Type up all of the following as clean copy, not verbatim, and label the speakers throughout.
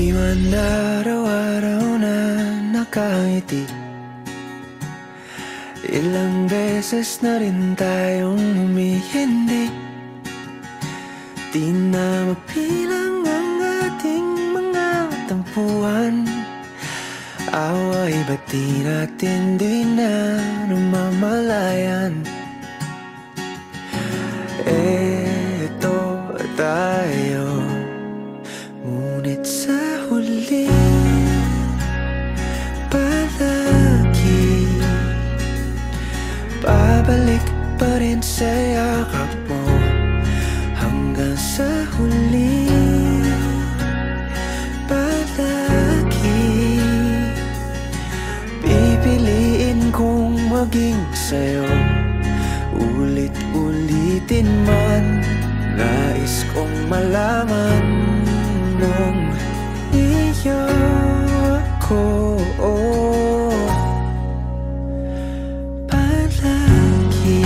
Speaker 1: Di man araw-araw na nakangiti, ilang beses na rin tayong humihindi. Di na mapilang ang ating mga tampuhan. Away ba't di natin di na namamalayan? Eto tayo, ngunit sa huli palagi babalik pa rin sa yakap mo. Hanggang sa huli palagi pipiliin kong maging sa'yo. Ulit-ulitin man, nais kong malaman nung iyo ako palagi.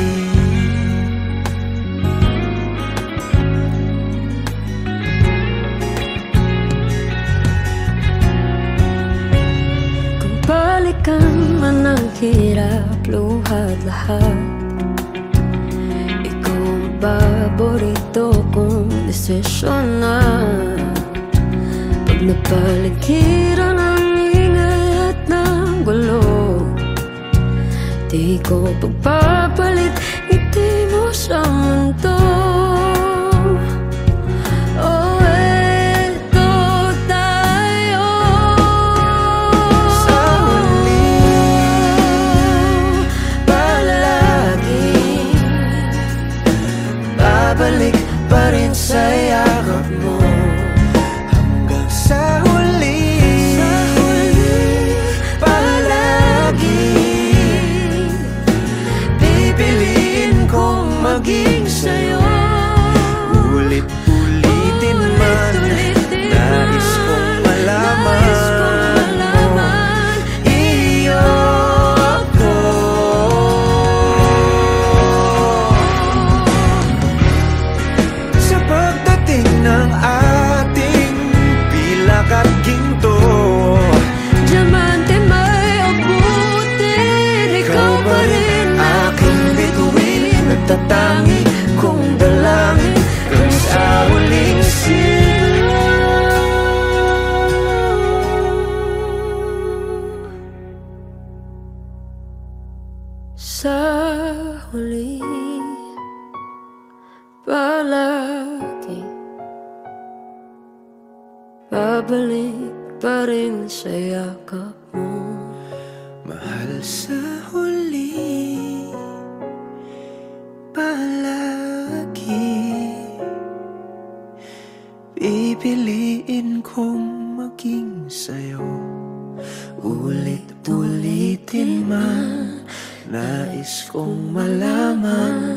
Speaker 2: Kung balikan man ang hirap, luhat lahat, paborito kong desisyon na. Pag napaligiran ang ingay at ng gulo, di ko pagpapalit ngiti mo sa mundo. Oh, eto tayo
Speaker 1: sa huli palagi babalik pa rin sa yakap mo. Hanggang sa huli palagi pipiliin kong maging sa'yo. Ulit-ulitin man, nais kong malaman iyo ako. Sa pagdating ng ating pilak at ginto,
Speaker 2: diamante may abutin, ikaw pa rin
Speaker 1: aking bituin at tatangi kong dalangin kung sa huling sigaw.
Speaker 2: Sa huli palagi babalik pa rin sa yakap mo.
Speaker 1: Mahal, sa huli palagi pipiliin kong maging sa'yo. Ulit-ulitin man, nais kong malaman